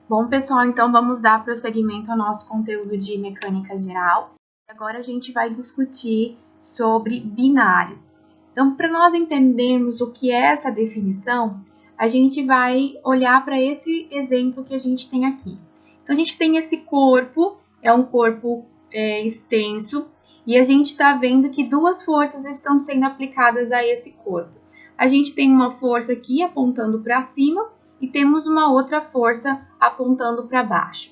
Bom, pessoal, então vamos dar prosseguimento ao nosso conteúdo de mecânica geral. Agora a gente vai discutir sobre binário. Então, para nós entendermos o que é essa definição, a gente vai olhar para esse exemplo que a gente tem aqui. Então, a gente tem esse corpo, é um corpo extenso, e a gente está vendo que duas forças estão sendo aplicadas a esse corpo. A gente tem uma força aqui apontando para cima, e temos uma outra força apontando para baixo.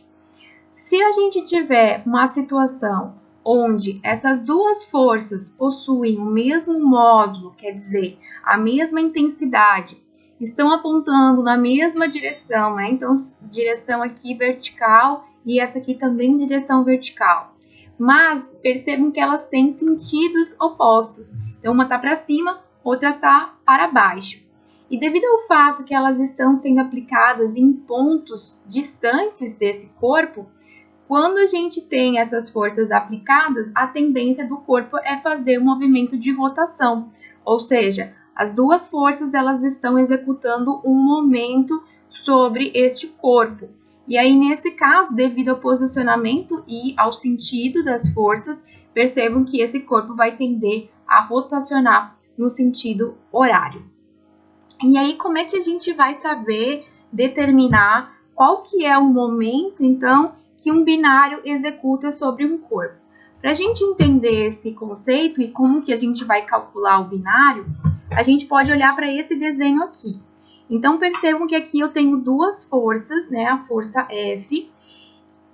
Se a gente tiver uma situação onde essas duas forças possuem o mesmo módulo, quer dizer, a mesma intensidade, estão apontando na mesma direção, né? Então, direção aqui vertical e essa aqui também direção vertical. Mas percebam que elas têm sentidos opostos. Então, uma está para cima, outra está para baixo. E devido ao fato que elas estão sendo aplicadas em pontos distantes desse corpo, quando a gente tem essas forças aplicadas, a tendência do corpo é fazer um movimento de rotação, ou seja, as duas forças elas estão executando um momento sobre este corpo. E aí, nesse caso, devido ao posicionamento e ao sentido das forças, percebam que esse corpo vai tender a rotacionar no sentido horário. E aí, como é que a gente vai saber determinar qual que é o momento, então, que um binário executa sobre um corpo? Para a gente entender esse conceito e como que a gente vai calcular o binário, a gente pode olhar para esse desenho aqui. Então, percebam que aqui eu tenho duas forças, né? A força F.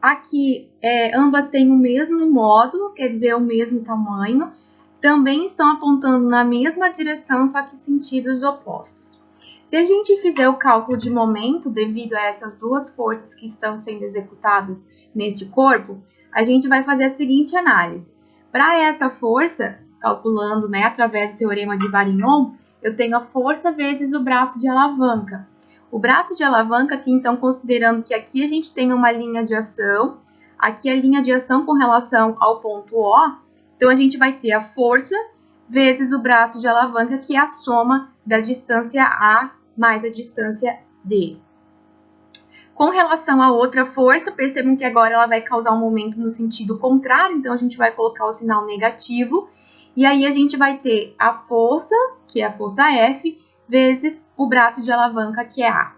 Aqui, ambas têm o mesmo módulo, quer dizer, o mesmo tamanho. Também estão apontando na mesma direção, só que sentidos opostos. Se a gente fizer o cálculo de momento devido a essas duas forças que estão sendo executadas neste corpo, a gente vai fazer a seguinte análise. Para essa força, calculando, né, através do teorema de Varignon, eu tenho a força vezes o braço de alavanca. O braço de alavanca aqui, então, considerando que aqui a gente tem uma linha de ação, aqui a linha de ação com relação ao ponto O, então a gente vai ter a força vezes o braço de alavanca, que é a soma da distância A mais a distância D. Com relação à outra força, percebam que agora ela vai causar um momento no sentido contrário, então a gente vai colocar o sinal negativo, e aí a gente vai ter a força, que é a força F, vezes o braço de alavanca, que é A.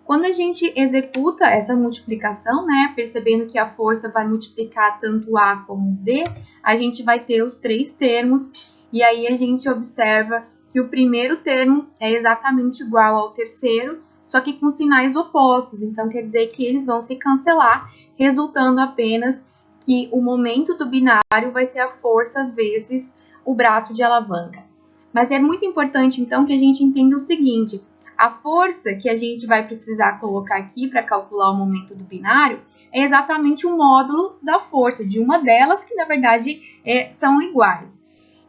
Quando a gente executa essa multiplicação, né, percebendo que a força vai multiplicar tanto A como D, a gente vai ter os três termos, e aí a gente observa que o primeiro termo é exatamente igual ao terceiro, só que com sinais opostos, então quer dizer que eles vão se cancelar, resultando apenas que o momento do binário vai ser a força vezes o braço de alavanca. Mas é muito importante, então, que a gente entenda o seguinte: a força que a gente vai precisar colocar aqui para calcular o momento do binário é exatamente o módulo da força, de uma delas, que na verdade são iguais.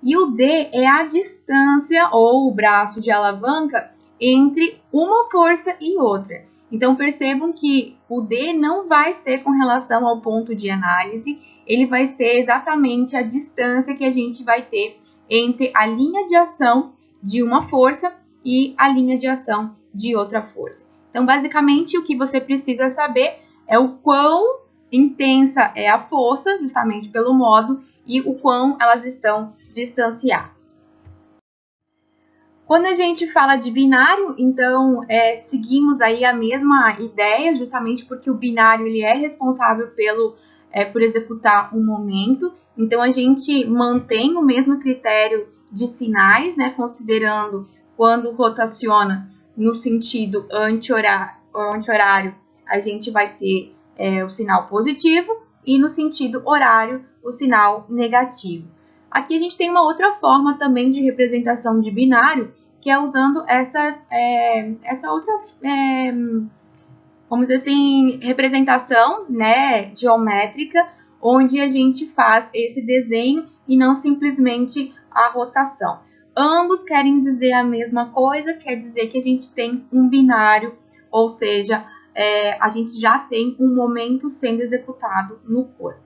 E o D é a distância ou o braço de alavanca entre uma força e outra. Então, percebam que o D não vai ser com relação ao ponto de análise, ele vai ser exatamente a distância que a gente vai ter entre a linha de ação de uma força e a linha de ação de outra força. Então, basicamente, o que você precisa saber é o quão intensa é a força, justamente pelo modo, e o quão elas estão distanciadas. Quando a gente fala de binário, então, seguimos aí a mesma ideia, justamente porque o binário ele é responsável por executar um momento. Então, a gente mantém o mesmo critério de sinais, né, considerando quando rotaciona no sentido anti-horário, a gente vai ter o sinal positivo e no sentido horário, o sinal negativo. Aqui a gente tem uma outra forma também de representação de binário, que é usando essa outra, vamos dizer assim, representação, né, geométrica, onde a gente faz esse desenho e não simplesmente a rotação. Ambos querem dizer a mesma coisa, quer dizer que a gente tem um binário, ou seja, a gente já tem um momento sendo executado no corpo.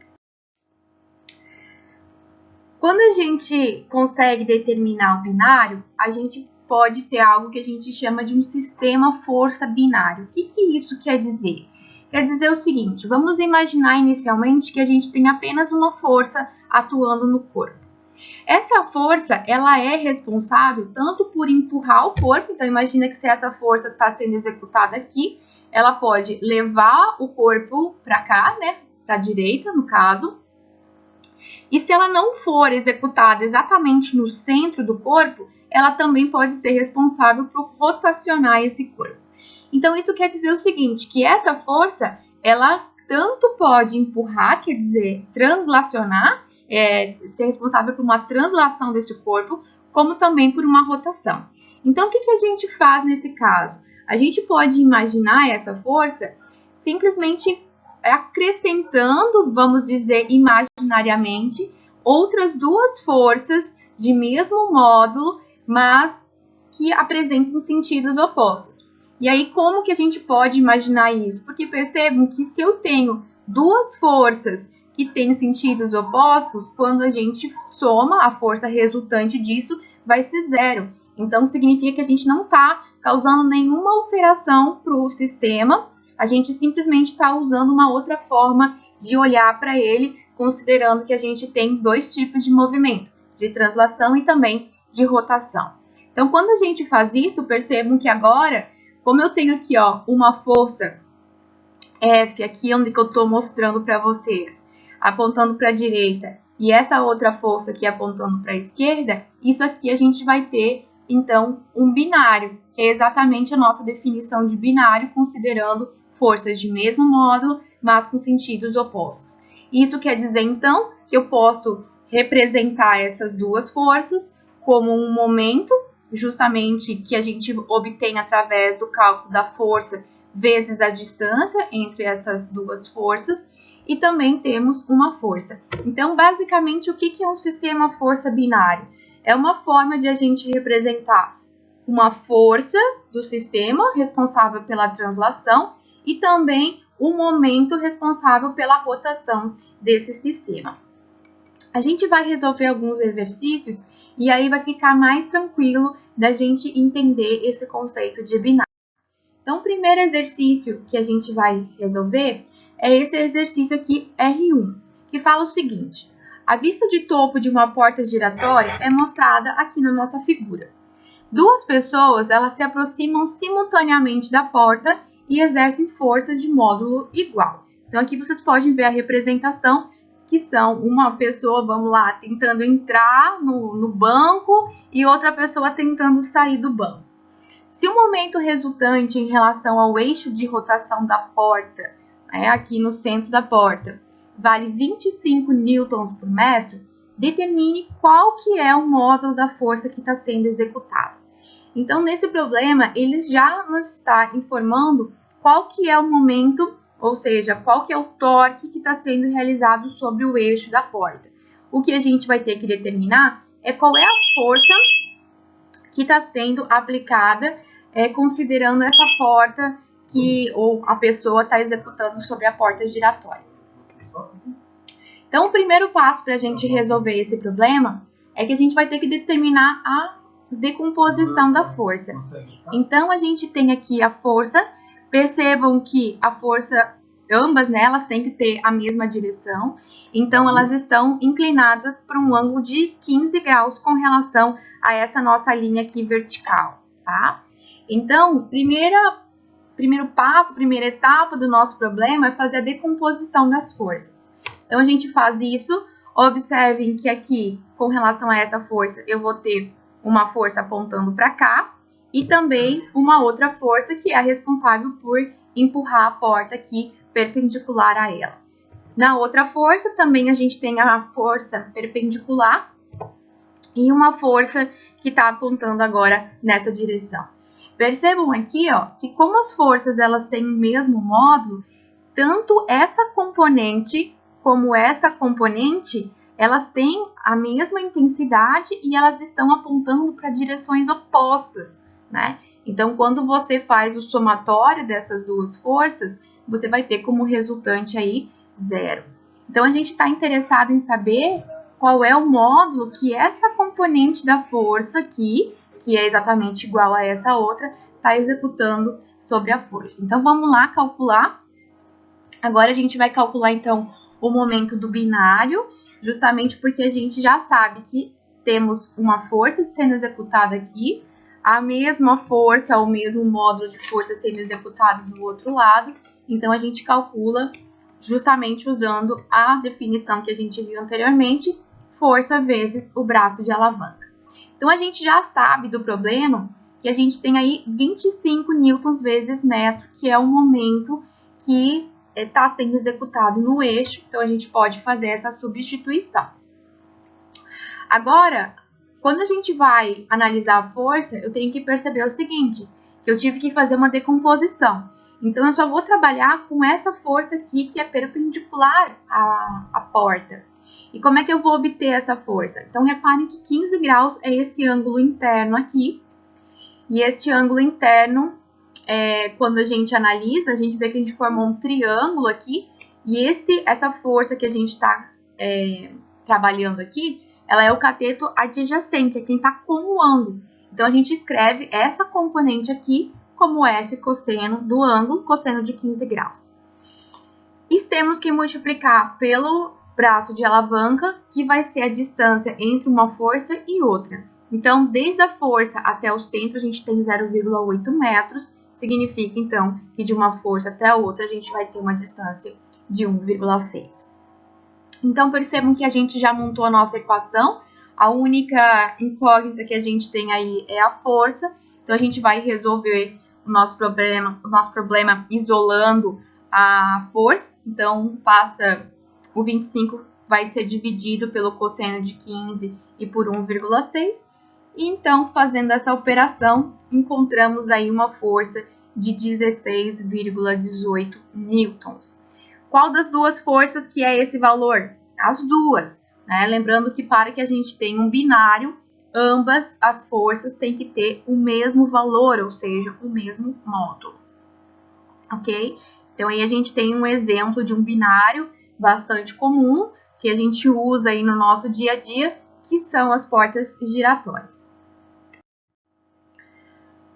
Quando a gente consegue determinar o binário, a gente pode ter algo que a gente chama de um sistema força binário. O que isso quer dizer? Quer dizer o seguinte, vamos imaginar inicialmente que a gente tem apenas uma força atuando no corpo. Essa força, ela é responsável tanto por empurrar o corpo, então imagina que se essa força está sendo executada aqui, ela pode levar o corpo para cá, né, para a direita, no caso. E se ela não for executada exatamente no centro do corpo, ela também pode ser responsável por rotacionar esse corpo. Então, isso quer dizer o seguinte, que essa força, ela tanto pode empurrar, quer dizer, translacionar, ser responsável por uma translação desse corpo, como também por uma rotação. Então, o que a gente faz nesse caso? A gente pode imaginar essa força simplesmente acrescentando, vamos dizer, imaginariamente, outras duas forças de mesmo módulo, mas que apresentem sentidos opostos. E aí, como que a gente pode imaginar isso? Porque percebam que se eu tenho duas forças que têm sentidos opostos, quando a gente soma a força resultante disso, vai ser zero. Então, significa que a gente não está causando nenhuma alteração para o sistema, a gente simplesmente está usando uma outra forma de olhar para ele, considerando que a gente tem dois tipos de movimento, de translação e também de rotação. Então, quando a gente faz isso, percebam que agora, como eu tenho aqui ó, uma força F, aqui onde que eu estou mostrando para vocês, apontando para a direita, e essa outra força aqui apontando para a esquerda, isso aqui a gente vai ter, então, um binário, que é exatamente a nossa definição de binário, considerando forças de mesmo módulo, mas com sentidos opostos. Isso quer dizer, então, que eu posso representar essas duas forças como um momento, justamente que a gente obtém através do cálculo da força vezes a distância entre essas duas forças, e também temos uma força. Então, basicamente, o que é um sistema força binário? É uma forma de a gente representar uma força do sistema responsável pela translação e também o momento responsável pela rotação desse sistema. A gente vai resolver alguns exercícios e aí vai ficar mais tranquilo da gente entender esse conceito de binário. Então, o primeiro exercício que a gente vai resolver é esse exercício aqui, R1, que fala o seguinte: a vista de topo de uma porta giratória é mostrada aqui na nossa figura. Duas pessoas, elas se aproximam simultaneamente da porta e exercem forças de módulo igual. Então, aqui vocês podem ver a representação, que são uma pessoa, vamos lá, tentando entrar no banco e outra pessoa tentando sair do banco. Se o momento resultante em relação ao eixo de rotação da porta, aqui no centro da porta, vale 25 newtons por metro, determine qual que é o módulo da força que está sendo executada. Então, nesse problema, eles já nos está informando qual que é o momento, ou seja, qual que é o torque que está sendo realizado sobre o eixo da porta. O que a gente vai ter que determinar é qual é a força que está sendo aplicada, considerando essa porta ou a pessoa está executando sobre a porta giratória. Então, o primeiro passo para a gente resolver esse problema é que a gente vai ter que determinar a decomposição da força. Então, a gente tem aqui a força. Percebam que a força, ambas elas têm que ter a mesma direção. Então, elas estão inclinadas para um ângulo de 15 graus com relação a essa nossa linha aqui vertical, tá? Então, primeiro passo, primeira etapa do nosso problema é fazer a decomposição das forças. Então, a gente faz isso. Observem que aqui, com relação a essa força, eu vou ter uma força apontando para cá e também uma outra força que é a responsável por empurrar a porta aqui perpendicular a ela. Na outra força, também a gente tem a força perpendicular e uma força que está apontando agora nessa direção. Percebam aqui, ó, que como as forças elas têm o mesmo módulo, tanto essa componente como essa componente, elas têm a mesma intensidade e elas estão apontando para direções opostas, né? Então, quando você faz o somatório dessas duas forças, você vai ter como resultante aí zero. Então, a gente está interessado em saber qual é o módulo que essa componente da força aqui, que é exatamente igual a essa outra, está executando sobre a força. Então, vamos lá calcular. Agora a gente vai calcular, então, o momento do binário, justamente porque a gente já sabe que temos uma força sendo executada aqui, a mesma força, o mesmo módulo de força sendo executado do outro lado. Então, a gente calcula justamente usando a definição que a gente viu anteriormente, força vezes o braço de alavanca. Então, a gente já sabe do problema que a gente tem aí 25 newtons vezes metro, que é o momento que está sendo executado no eixo. Então, a gente pode fazer essa substituição. Agora, quando a gente vai analisar a força, eu tenho que perceber o seguinte, que eu tive que fazer uma decomposição. Então, eu só vou trabalhar com essa força aqui, que é perpendicular à porta. E como é que eu vou obter essa força? Então, reparem que 15 graus é esse ângulo interno aqui. E este ângulo interno, quando a gente analisa, a gente vê que a gente formou um triângulo aqui. E essa força que a gente está trabalhando aqui, ela é o cateto adjacente, é quem está com o ângulo. Então, a gente escreve essa componente aqui como F cosseno do ângulo, cosseno de 15 graus. E temos que multiplicar pelo braço de alavanca, que vai ser a distância entre uma força e outra. Então, desde a força até o centro, a gente tem 0,8 metros. Significa, então, que de uma força até a outra, a gente vai ter uma distância de 1,6. Então, percebam que a gente já montou a nossa equação. A única incógnita que a gente tem aí é a força. Então, a gente vai resolver o nosso problema isolando a força. Então, o 25 vai ser dividido pelo cosseno de 15 e por 1,6. E então, fazendo essa operação, encontramos aí uma força de 16,18 newtons. Qual das duas forças que é esse valor? As duas, né? Lembrando que para que a gente tenha um binário, ambas as forças têm que ter o mesmo valor, ou seja, o mesmo módulo. Ok? Então, aí a gente tem um exemplo de um binário bastante comum, que a gente usa aí no nosso dia a dia, que são as portas giratórias.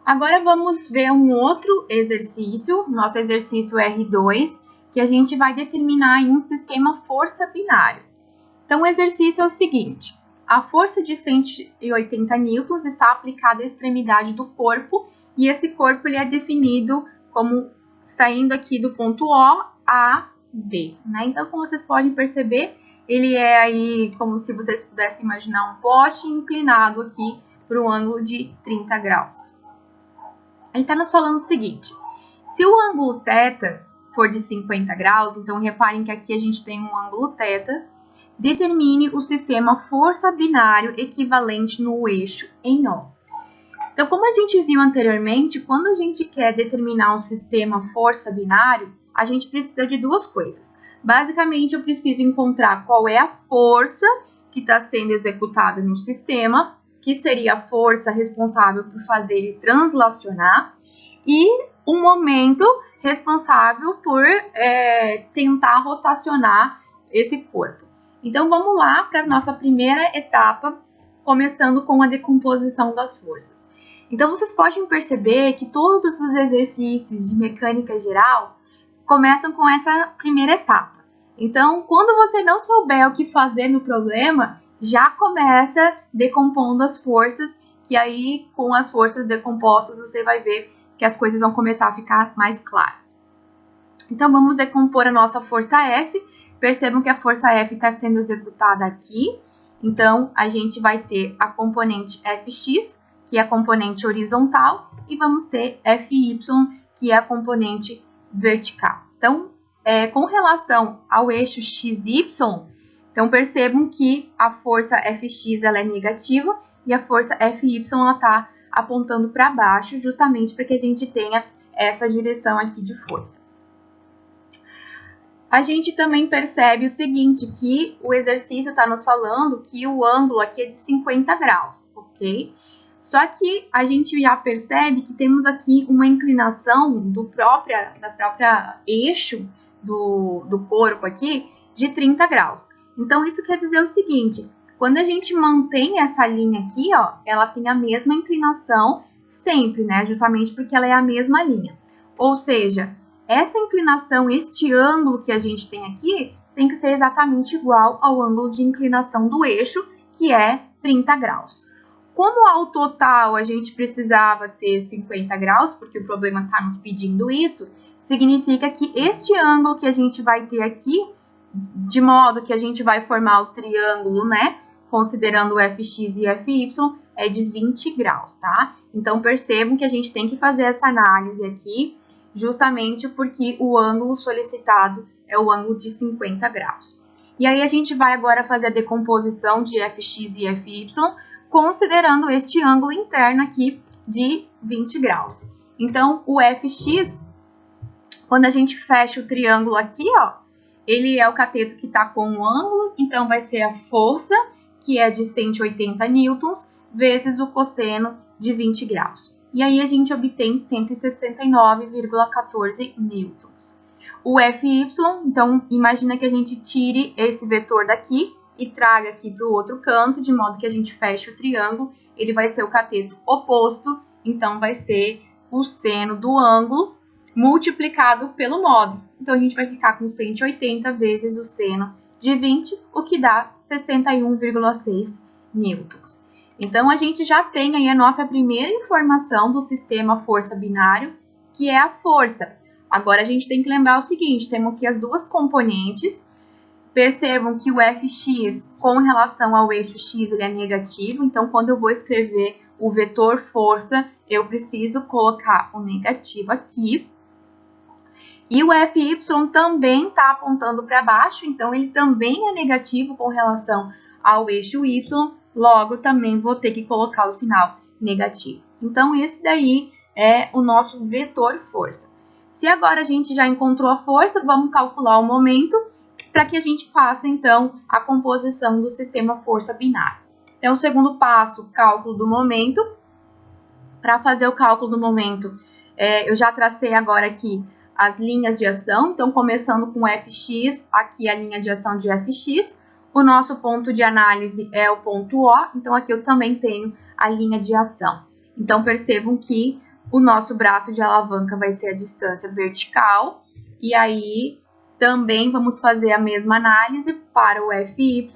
Agora vamos ver um outro exercício, nosso exercício R2, que a gente vai determinar em um sistema força binário. Então, o exercício é o seguinte: a força de 180 newtons está aplicada à extremidade do corpo, e esse corpo ele é definido como saindo aqui do ponto O a B, né? Então, como vocês podem perceber, ele é aí como se vocês pudessem imaginar um poste inclinado aqui para um ângulo de 30 graus. Ele está nos falando o seguinte: se o ângulo θ for de 50 graus, então reparem que aqui a gente tem um ângulo θ, determine o sistema força binário equivalente no eixo em O. Então, como a gente viu anteriormente, quando a gente quer determinar um sistema força binário, a gente precisa de duas coisas. Basicamente, eu preciso encontrar qual é a força que está sendo executada no sistema, que seria a força responsável por fazer ele translacionar, e um momento responsável por tentar rotacionar esse corpo. Então, vamos lá para a nossa primeira etapa, começando com a decomposição das forças. Então, vocês podem perceber que todos os exercícios de mecânica geral começam com essa primeira etapa. Então, quando você não souber o que fazer no problema, já começa decompondo as forças, que aí, com as forças decompostas, você vai ver que as coisas vão começar a ficar mais claras. Então, vamos decompor a nossa força F. Percebam que a força F está sendo executada aqui. Então, a gente vai ter a componente Fx, que é a componente horizontal, e vamos ter Fy, que é a componente vertical. Então, com relação ao eixo XY, então percebam que a força Fx ela é negativa e a força Fy está apontando para baixo, justamente para que a gente tenha essa direção aqui de força. A gente também percebe o seguinte, que o exercício está nos falando que o ângulo aqui é de 50 graus, ok? Só que a gente já percebe que temos aqui uma inclinação da própria eixo do corpo aqui de 30 graus. Então, isso quer dizer o seguinte: quando a gente mantém essa linha aqui, ó, ela tem a mesma inclinação sempre, né? Justamente porque ela é a mesma linha. Ou seja, essa inclinação, este ângulo que a gente tem aqui, tem que ser exatamente igual ao ângulo de inclinação do eixo, que é 30 graus. Como ao total a gente precisava ter 50 graus, porque o problema está nos pedindo isso, significa que este ângulo que a gente vai ter aqui, de modo que a gente vai formar o triângulo, né, considerando o fx e fy, é de 20 graus, tá? Então, percebam que a gente tem que fazer essa análise aqui, justamente porque o ângulo solicitado é o ângulo de 50 graus. E aí, a gente vai agora fazer a decomposição de fx e fy, considerando este ângulo interno aqui de 20 graus. Então, o fx, quando a gente fecha o triângulo aqui, ó, ele é o cateto que está com o ângulo, então vai ser a força, que é de 180 newtons, vezes o cosseno de 20 graus. E aí a gente obtém 169,14 newtons. O Fy, então, imagina que a gente tire esse vetor daqui e traga aqui para o outro canto, de modo que a gente feche o triângulo, ele vai ser o cateto oposto, então vai ser o seno do ângulo multiplicado pelo módulo. Então, a gente vai ficar com 180 vezes o seno de 20, o que dá 61,6 newtons. Então, a gente já tem aí a nossa primeira informação do sistema força binário, que é a força. Agora, a gente tem que lembrar o seguinte, temos aqui as duas componentes. Percebam que o Fx, com relação ao eixo x, ele é negativo. Então, quando eu vou escrever o vetor força, eu preciso colocar o negativo aqui. E o Fy também está apontando para baixo, então ele também é negativo com relação ao eixo y, logo também vou ter que colocar o sinal negativo. Então, esse daí é o nosso vetor força. Se agora a gente já encontrou a força, vamos calcular o momento para que a gente faça, então, a composição do sistema força binário. Então, o segundo passo, cálculo do momento. Para fazer o cálculo do momento, eu já tracei agora aqui as linhas de ação, então começando com Fx, aqui a linha de ação de Fx, o nosso ponto de análise é o ponto O, então aqui eu também tenho a linha de ação. Então percebam que o nosso braço de alavanca vai ser a distância vertical, e aí também vamos fazer a mesma análise para o Fy,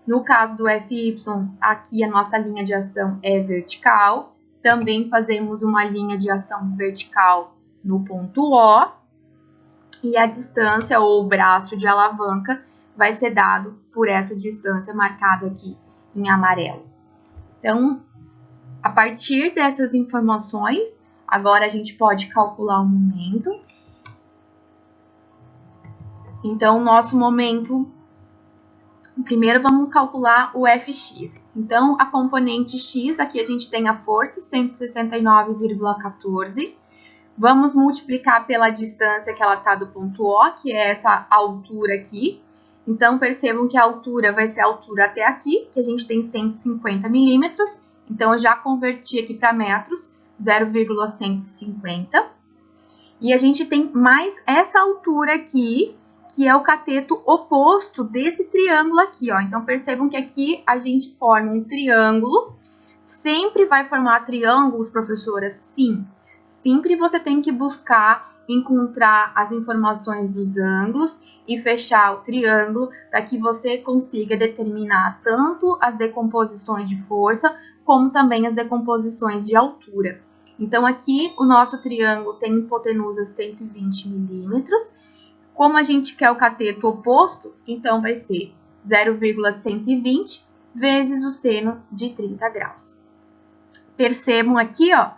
no caso do Fy, aqui a nossa linha de ação é vertical, também fazemos uma linha de ação vertical no ponto O, e a distância ou o braço de alavanca vai ser dado por essa distância marcada aqui em amarelo. Então, a partir dessas informações, agora a gente pode calcular o momento. Então, o nosso momento, primeiro vamos calcular o Fx. Então, a componente x, aqui a gente tem a força, 169,14. Vamos multiplicar pela distância que ela está do ponto O, que é essa altura aqui. Então, percebam que a altura vai ser a altura até aqui, que a gente tem 150 milímetros. Então, eu já converti aqui para metros, 0,150. E a gente tem mais essa altura aqui, que é o cateto oposto desse triângulo aqui, ó. Então, percebam que aqui a gente forma um triângulo. Sempre vai formar triângulos, professora? Sim. Sempre você tem que buscar encontrar as informações dos ângulos e fechar o triângulo para que você consiga determinar tanto as decomposições de força como também as decomposições de altura. Então, aqui o nosso triângulo tem hipotenusa 120 milímetros. Como a gente quer o cateto oposto, então vai ser 0,120 vezes o seno de 30 graus. Percebam aqui, ó,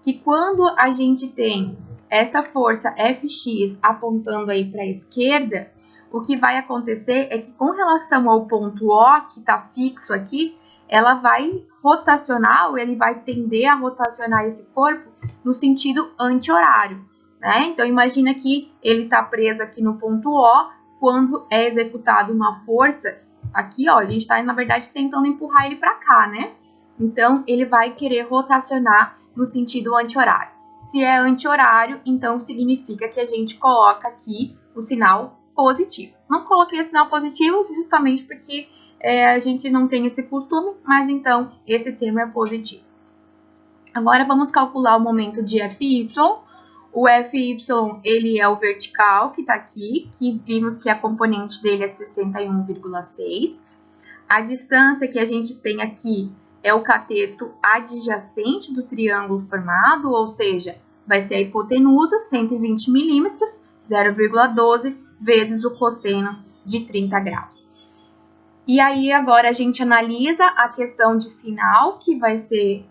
que quando a gente tem essa força Fx apontando aí para a esquerda, o que vai acontecer é que com relação ao ponto O, que está fixo aqui, ela vai rotacionar, ou ele vai tender a rotacionar esse corpo no sentido anti-horário, né? Então, imagina que ele está preso aqui no ponto O, quando é executada uma força, aqui, ó, a gente está, na verdade, tentando empurrar ele para cá, né? Então, ele vai querer rotacionar no sentido anti-horário. Se é anti-horário, então significa que a gente coloca aqui o sinal positivo. Não coloquei o sinal positivo justamente porque a gente não tem esse costume, mas então esse termo é positivo. Agora vamos calcular o momento de Fy. O FY, ele é o vertical, que está aqui, que vimos que a componente dele é 61,6. A distância que a gente tem aqui é o cateto adjacente do triângulo formado, ou seja, vai ser a hipotenusa, 120 milímetros, 0,12 vezes o cosseno de 30 graus. E aí, agora a gente analisa a questão de sinal, que vai ser,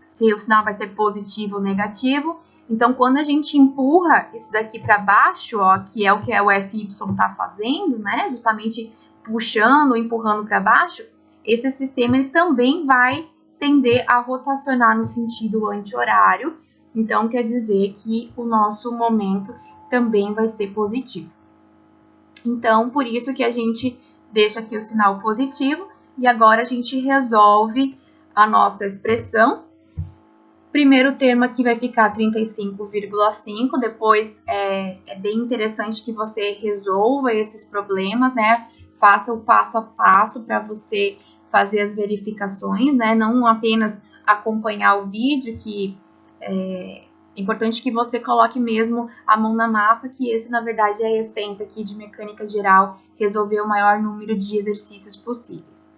se o sinal vai ser positivo ou negativo. Então, quando a gente empurra isso daqui para baixo, ó, que é o FY está fazendo, né, justamente puxando, empurrando para baixo, esse sistema ele também vai tender a rotacionar no sentido anti-horário. Então, quer dizer que o nosso momento também vai ser positivo. Então, por isso que a gente deixa aqui o sinal positivo e agora a gente resolve a nossa expressão. Primeiro termo aqui vai ficar 35,5, depois é bem interessante que você resolva esses problemas, né? Faça o passo a passo para você fazer as verificações, né? Não apenas acompanhar o vídeo, que é importante que você coloque mesmo a mão na massa, que esse, na verdade, é a essência aqui de mecânica geral, resolver o maior número de exercícios possíveis.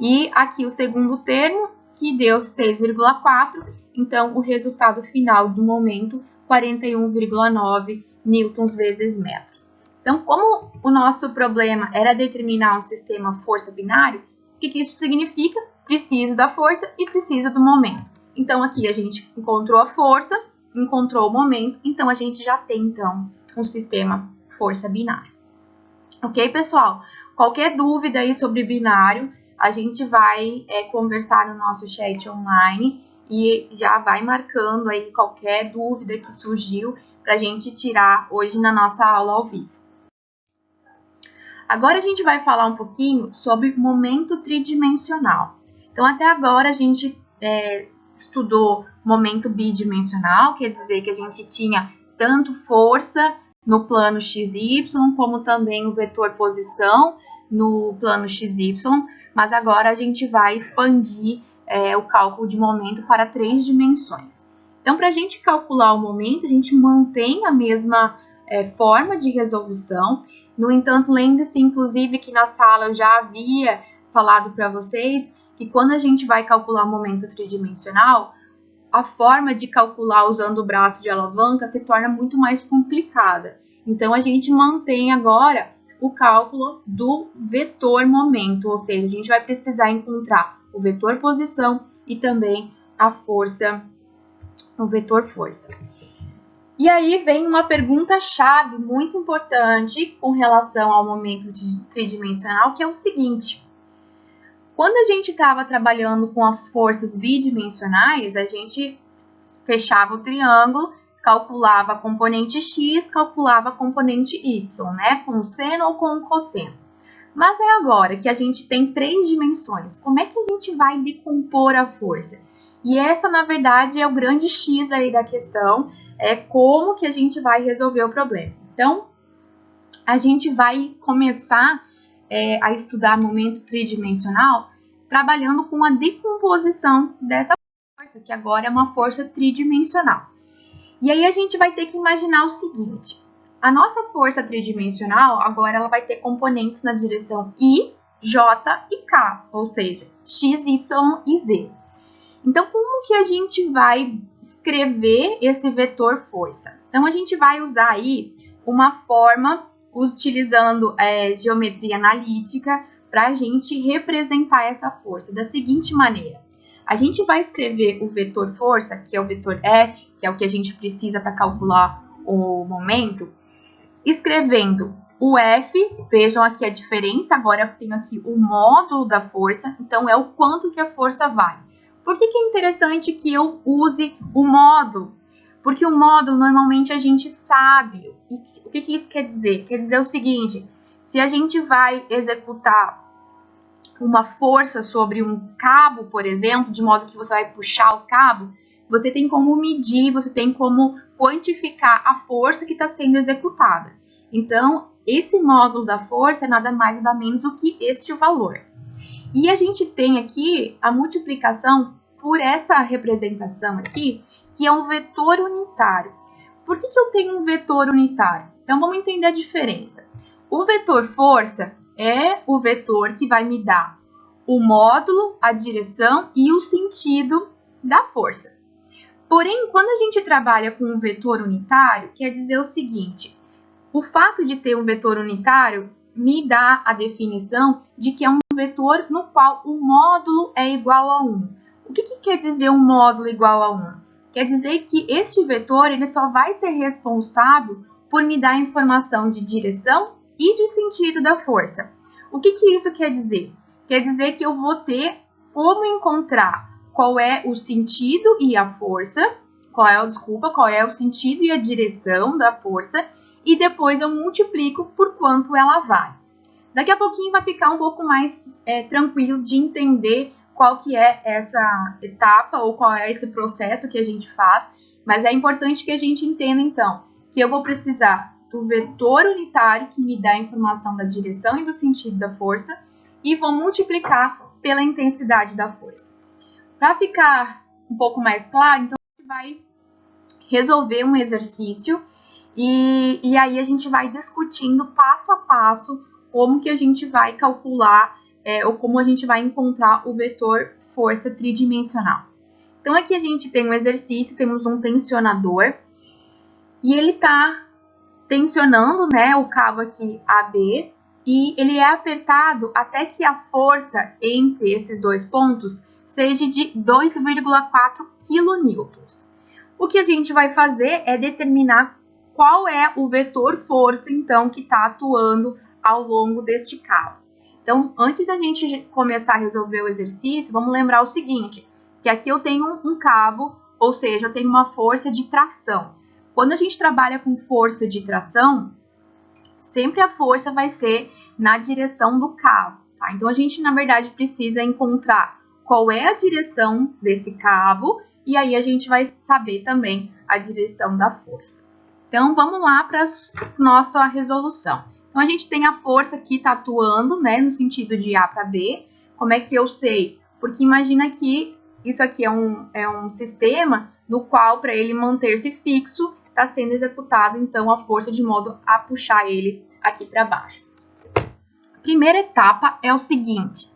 E aqui o segundo termo, que deu 6,4, então o resultado final do momento, 41,9 newtons vezes metros. Então, como o nosso problema era determinar um sistema força binário, o que isso significa? Preciso da força e preciso do momento. Então, aqui a gente encontrou a força, encontrou o momento, então a gente já tem, então, um sistema força binário. Ok, pessoal? Qualquer dúvida aí sobre binário, a gente vai conversar no nosso chat online e já vai marcando aí qualquer dúvida que surgiu para a gente tirar hoje na nossa aula ao vivo. Agora a gente vai falar um pouquinho sobre momento tridimensional. Então, até agora a gente estudou momento bidimensional, quer dizer que a gente tinha tanto força no plano XY, como também o vetor posição no plano XY, mas agora a gente vai expandir o cálculo de momento para 3 dimensões. Então, para a gente calcular o momento, a gente mantém a mesma forma de resolução. No entanto, lembre-se, inclusive, que na sala eu já havia falado para vocês que quando a gente vai calcular o momento tridimensional, a forma de calcular usando o braço de alavanca se torna muito mais complicada. Então, a gente mantém agora o cálculo do vetor momento, ou seja, a gente vai precisar encontrar o vetor posição e também a força, o vetor força. E aí vem uma pergunta-chave muito importante com relação ao momento tridimensional, que é o seguinte: quando a gente estava trabalhando com as forças bidimensionais, a gente fechava o triângulo, calculava a componente x, calculava a componente y, né? Com o seno ou com o cosseno. Mas é agora que a gente tem 3 dimensões. Como é que a gente vai decompor a força? E essa, na verdade, é o grande X aí da questão, é como que a gente vai resolver o problema. Então, a gente vai começar a estudar momento tridimensional trabalhando com a decomposição dessa força, que agora é uma força tridimensional. E aí a gente vai ter que imaginar o seguinte: a nossa força tridimensional agora ela vai ter componentes na direção I, J e K, ou seja, X, Y e Z. Então, como que a gente vai escrever esse vetor força? Então, a gente vai usar aí uma forma utilizando geometria analítica para a gente representar essa força da seguinte maneira. A gente vai escrever o vetor força, que é o vetor F, que é o que a gente precisa para calcular o momento, escrevendo o F, vejam aqui a diferença, agora eu tenho aqui o módulo da força, então é o quanto que a força vale. Por que é interessante que eu use o módulo? Porque o módulo normalmente a gente sabe. E o que isso quer dizer? Quer dizer o seguinte: se a gente vai executar uma força sobre um cabo, por exemplo, de modo que você vai puxar o cabo, você tem como medir, você tem como quantificar a força que está sendo executada. Então, esse módulo da força é nada mais nada menos do que este valor. E a gente tem aqui a multiplicação por essa representação aqui, que é um vetor unitário. por que eu tenho um vetor unitário? Então, vamos entender a diferença. O vetor força é o vetor que vai me dar o módulo, a direção e o sentido da força. Porém, quando a gente trabalha com um vetor unitário, quer dizer o seguinte: o fato de ter um vetor unitário me dá a definição de que é um vetor no qual o módulo é igual a 1. O que quer dizer um módulo igual a 1? Quer dizer que este vetor ele só vai ser responsável por me dar a informação de direção e de sentido da força. O que isso quer dizer? Quer dizer que eu vou ter como encontrar qual é o sentido e a força, qual é o sentido e a direção da força, e depois eu multiplico por quanto ela vale. Daqui a pouquinho vai ficar um pouco mais tranquilo de entender qual que é essa etapa ou qual é esse processo que a gente faz, mas é importante que a gente entenda, então, que eu vou precisar do vetor unitário que me dá a informação da direção e do sentido da força e vou multiplicar pela intensidade da força. Para ficar um pouco mais claro, então a gente vai resolver um exercício e aí a gente vai discutindo passo a passo como que a gente vai calcular ou como a gente vai encontrar o vetor força tridimensional. Então aqui a gente tem um exercício, temos um tensionador e ele está tensionando, né, o cabo aqui AB e ele é apertado até que a força entre esses dois pontos seja de 2,4 kN. O que a gente vai fazer é determinar qual é o vetor força, então, que está atuando ao longo deste cabo. Então, antes da gente começar a resolver o exercício, vamos lembrar o seguinte, que aqui eu tenho um cabo, ou seja, eu tenho uma força de tração. Quando a gente trabalha com força de tração, sempre a força vai ser na direção do cabo, tá? Então, a gente, na verdade, precisa encontrar qual é a direção desse cabo e aí a gente vai saber também a direção da força. Então, vamos lá para a nossa resolução. Então, a gente tem a força que está atuando, né, no sentido de A para B. Como é que eu sei? Porque imagina que isso aqui é um sistema no qual, para ele manter-se fixo, está sendo executado, então, a força de modo a puxar ele aqui para baixo. A primeira etapa é o seguinte.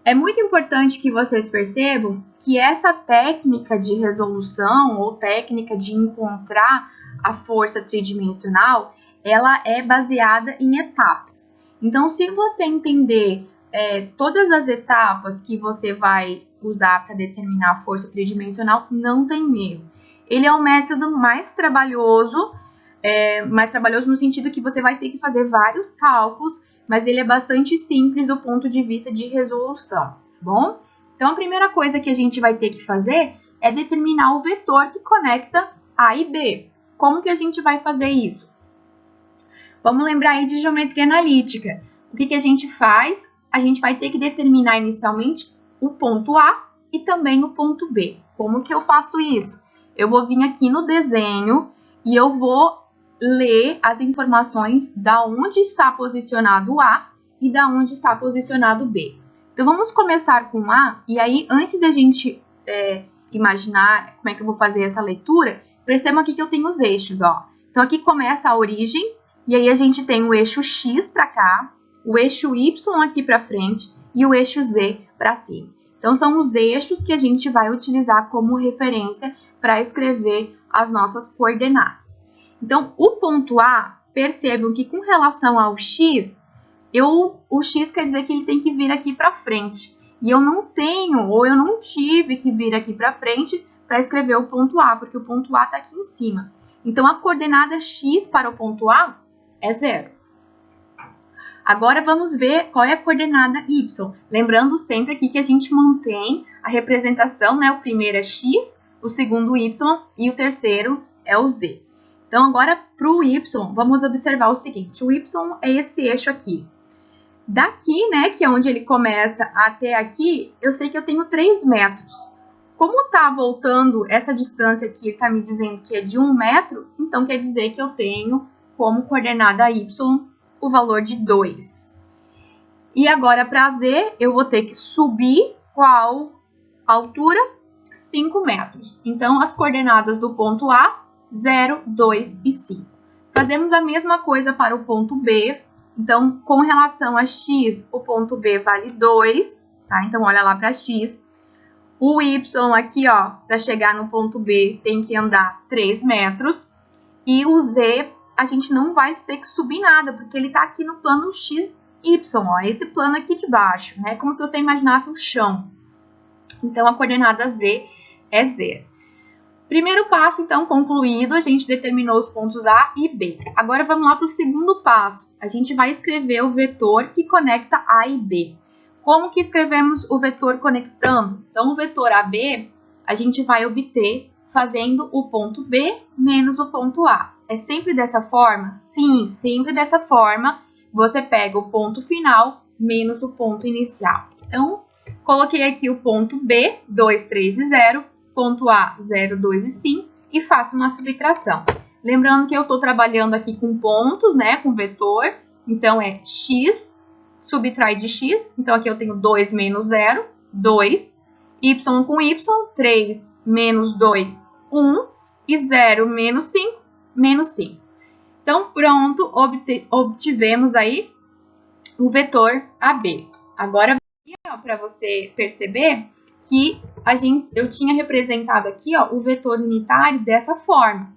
É muito importante que vocês percebam que essa técnica de resolução ou técnica de encontrar a força tridimensional, ela é baseada em etapas. Então, se você entender todas as etapas que você vai usar para determinar a força tridimensional, não tem erro. Ele é um método mais trabalhoso no sentido que você vai ter que fazer vários cálculos, mas ele é bastante simples do ponto de vista de resolução, tá bom? Então, a primeira coisa que a gente vai ter que fazer é determinar o vetor que conecta A e B. Como que a gente vai fazer isso? Vamos lembrar aí de geometria analítica. O que a gente faz? A gente vai ter que determinar inicialmente o ponto A e também o ponto B. Como que eu faço isso? Eu vou vir aqui no desenho e eu vou ler as informações da onde está posicionado o A e da onde está posicionado o B. Então, vamos começar com A, e aí, antes da gente imaginar como é que eu vou fazer essa leitura, percebam aqui que eu tenho os eixos, ó. Então, aqui começa a origem, e aí a gente tem o eixo X para cá, o eixo Y aqui para frente e o eixo Z para cima. Então, são os eixos que a gente vai utilizar como referência para escrever as nossas coordenadas. Então, o ponto A, percebam que com relação ao X, o X quer dizer que ele tem que vir aqui para frente. E eu não tenho, ou eu não tive que vir aqui para frente para escrever o ponto A, porque o ponto A está aqui em cima. Então, a coordenada X para o ponto A é 0. Agora, vamos ver qual é a coordenada Y. Lembrando sempre aqui que a gente mantém a representação, né? O primeiro é X, o segundo Y e o terceiro é o Z. Então, agora, para o Y, vamos observar o seguinte. O Y é esse eixo aqui. Daqui, né, que é onde ele começa até aqui, eu sei que eu tenho 3 metros. Como está voltando essa distância aqui, ele está me dizendo que é de 1 metro, então quer dizer que eu tenho como coordenada Y o valor de 2. E agora, para Z, eu vou ter que subir qual altura? 5 metros. Então, as coordenadas do ponto A 0, 2 e 5. Fazemos a mesma coisa para o ponto B. Então, com relação a x, o ponto B vale 2, tá? Então, olha lá para x. O y aqui, ó, para chegar no ponto B, tem que andar 3 metros. E o z, a gente não vai ter que subir nada, porque ele está aqui no plano xy, ó, esse plano aqui de baixo, né? Como se você imaginasse o chão. Então, a coordenada z é 0. Primeiro passo, então, concluído, a gente determinou os pontos A e B. Agora, vamos lá para o segundo passo. A gente vai escrever o vetor que conecta A e B. Como que escrevemos o vetor conectando? Então, o vetor AB, a gente vai obter fazendo o ponto B menos o ponto A. É sempre dessa forma? Sim, sempre dessa forma. Você pega o ponto final menos o ponto inicial. Então, coloquei aqui o ponto B, 2, 3 e 0, ponto A, 0, 2 e 5, e faço uma subtração. Lembrando que eu estou trabalhando aqui com pontos, né, com vetor. Então, é x, subtrai de x. Então, aqui eu tenho 2 menos 0, 2. Y com y, 3 menos 2, 1. E 0 menos 5, menos 5. Então, pronto, obtivemos aí o vetor AB. Agora, para você perceber que eu tinha representado aqui, ó, o vetor unitário dessa forma.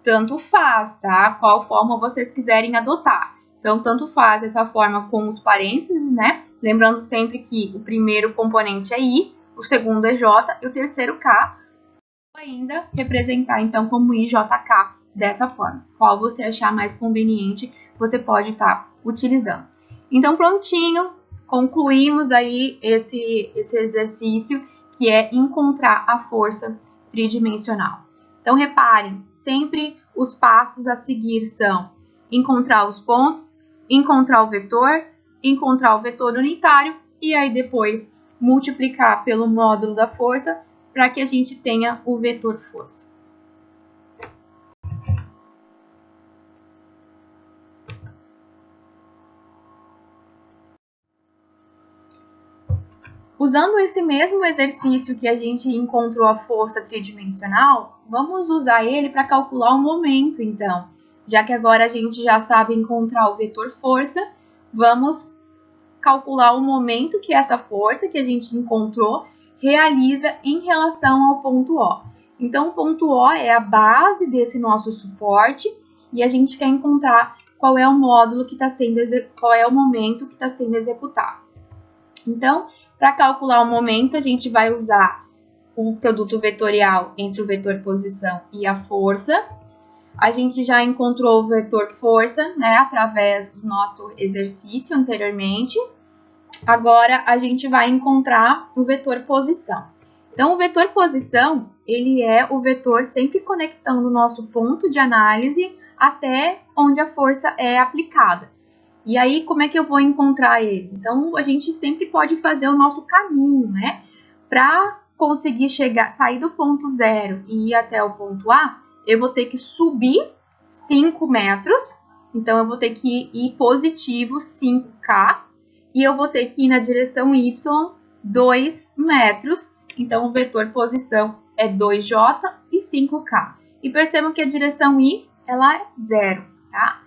Tanto faz, tá? Qual forma vocês quiserem adotar. Então, tanto faz essa forma com os parênteses, né? Lembrando sempre que o primeiro componente é I, o segundo é J e o terceiro K. Ou ainda representar, então, como IJK dessa forma. Qual você achar mais conveniente, você pode estar utilizando. Então, prontinho, concluímos aí esse exercício, que é encontrar a força tridimensional. Então, reparem, sempre os passos a seguir são encontrar os pontos, encontrar o vetor unitário e aí depois multiplicar pelo módulo da força para que a gente tenha o vetor força. Usando esse mesmo exercício que a gente encontrou a força tridimensional, vamos usar ele para calcular o momento, então. Já que agora a gente já sabe encontrar o vetor força, vamos calcular o momento que essa força que a gente encontrou realiza em relação ao ponto O. Então, o ponto O é a base desse nosso suporte e a gente quer encontrar qual é o módulo que está sendo, qual é o momento que está sendo executado. Então, para calcular o momento, a gente vai usar o produto vetorial entre o vetor posição e a força. A gente já encontrou o vetor força, né, através do nosso exercício anteriormente. Agora, a gente vai encontrar o vetor posição. Então, o vetor posição, ele é o vetor sempre conectando o nosso ponto de análise até onde a força é aplicada. E aí, como é que eu vou encontrar ele? Então, a gente sempre pode fazer o nosso caminho, né? Para conseguir sair do ponto 0 e ir até o ponto A, eu vou ter que subir 5 metros. Então, eu vou ter que ir positivo 5K. E eu vou ter que ir na direção Y 2 metros. Então, o vetor posição é 2J e 5K. E percebam que a direção I, ela é 0, tá?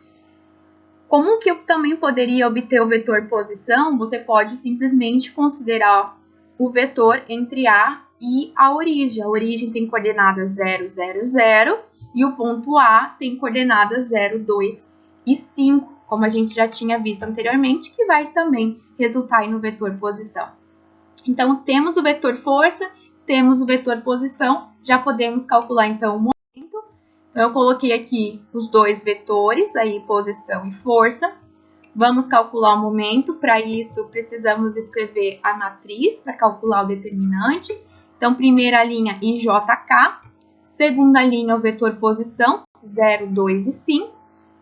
Como que eu também poderia obter o vetor posição? Você pode simplesmente considerar o vetor entre A e a origem. A origem tem coordenadas 0, 0, 0 e o ponto A tem coordenadas 0, 2 e 5, como a gente já tinha visto anteriormente, que vai também resultar aí no vetor posição. Então, temos o vetor força, temos o vetor posição, já podemos calcular então o momento. Então, eu coloquei aqui os dois vetores, aí posição e força. Vamos calcular o momento. Para isso, precisamos escrever a matriz para calcular o determinante. Então, primeira linha, IJK. Segunda linha, o vetor posição, 0, 2 e 5.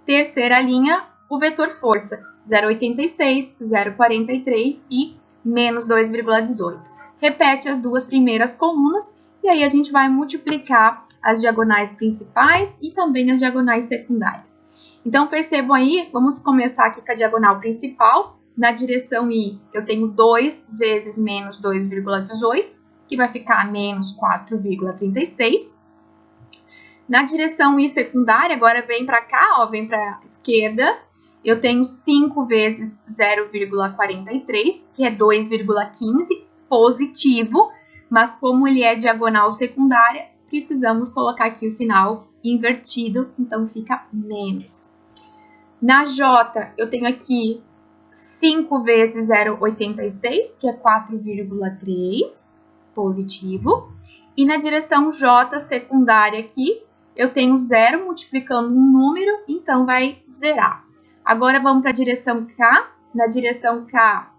Terceira linha, o vetor força, 0,86, 0,43 e menos 2,18. Repete as duas primeiras colunas e aí a gente vai multiplicar as diagonais principais e também as diagonais secundárias. Então, percebam aí, vamos começar aqui com a diagonal principal. Na direção I, eu tenho 2 vezes menos 2,18, que vai ficar menos 4,36. Na direção I secundária, agora vem para cá, ó, vem para a esquerda, eu tenho 5 vezes 0,43, que é 2,15, positivo, mas como ele é diagonal secundária, precisamos colocar aqui o sinal invertido, então fica menos. Na J, eu tenho aqui 5 vezes 0,86, que é 4,3, positivo. E na direção J secundária aqui, eu tenho 0 multiplicando um número, então vai zerar. Agora vamos para a direção K. Na direção K,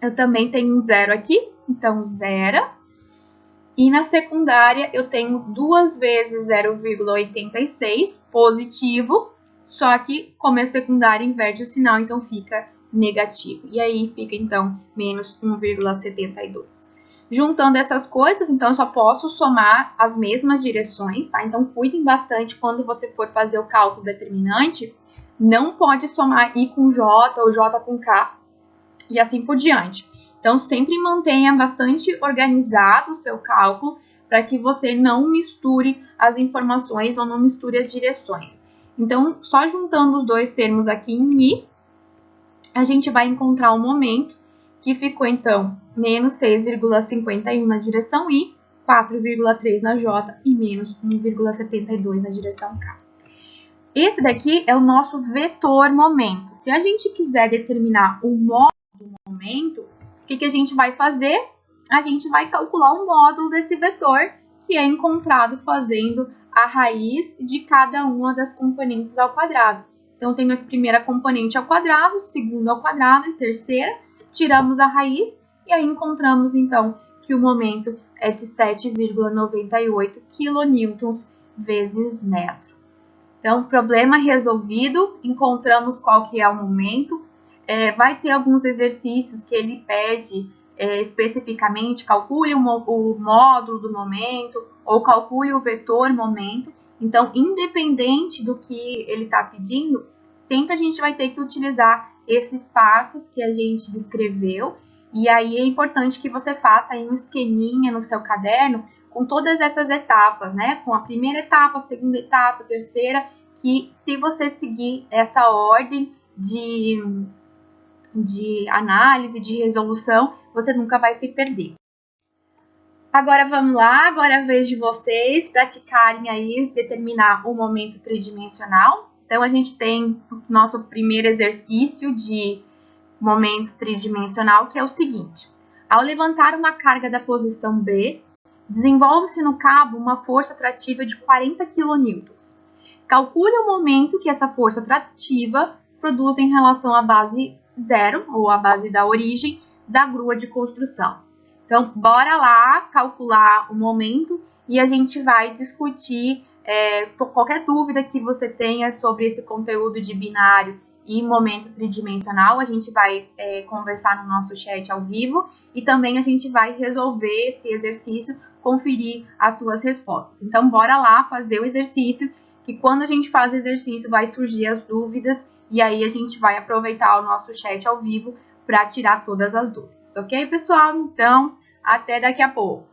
eu também tenho um 0 aqui, então zera. E na secundária, eu tenho 2 vezes 0,86, positivo, só que como é secundária, inverte o sinal, então fica negativo. E aí fica, então, menos 1,72. Juntando essas coisas, então, eu só posso somar as mesmas direções, tá? Então, cuidem bastante quando você for fazer o cálculo determinante. Não pode somar I com J ou J com K e assim por diante. Então, sempre mantenha bastante organizado o seu cálculo para que você não misture as informações ou não misture as direções. Então, só juntando os dois termos aqui em I, a gente vai encontrar um momento que ficou, então, menos 6,51 na direção I, 4,3 na J e menos 1,72 na direção K. Esse daqui é o nosso vetor momento. Se a gente quiser determinar o módulo do momento, o que a gente vai fazer? A gente vai calcular o módulo desse vetor, que é encontrado fazendo a raiz de cada uma das componentes ao quadrado. Então, tenho a primeira componente ao quadrado, segunda ao quadrado e terceira. Tiramos a raiz e aí encontramos, então, que o momento é de 7,98 kN vezes metro. Então, problema resolvido, encontramos qual que é o momento. Vai ter alguns exercícios que ele pede especificamente, calcule o módulo do momento ou calcule o vetor momento. Então, independente do que ele está pedindo, sempre a gente vai ter que utilizar esses passos que a gente descreveu. E aí é importante que você faça aí um esqueminha no seu caderno com todas essas etapas, né? Com a primeira etapa, a segunda etapa, a terceira, que se você seguir essa ordem de análise, de resolução, você nunca vai se perder. Agora vamos lá, agora é a vez de vocês praticarem aí, determinar o momento tridimensional. Então, a gente tem o nosso primeiro exercício de momento tridimensional, que é o seguinte. Ao levantar uma carga da posição B, desenvolve-se no cabo uma força atrativa de 40 kN. Calcule o momento que essa força atrativa produz em relação à base zero, ou à base da origem, da grua de construção. Então, bora lá calcular o momento e a gente vai discutir qualquer dúvida que você tenha sobre esse conteúdo de binário e momento tridimensional. A gente vai conversar no nosso chat ao vivo e também a gente vai resolver esse exercício, conferir as suas respostas. Então, bora lá fazer o exercício, que quando a gente faz o exercício vai surgir as dúvidas e aí a gente vai aproveitar o nosso chat ao vivo para tirar todas as dúvidas, ok, pessoal? Então, até daqui a pouco.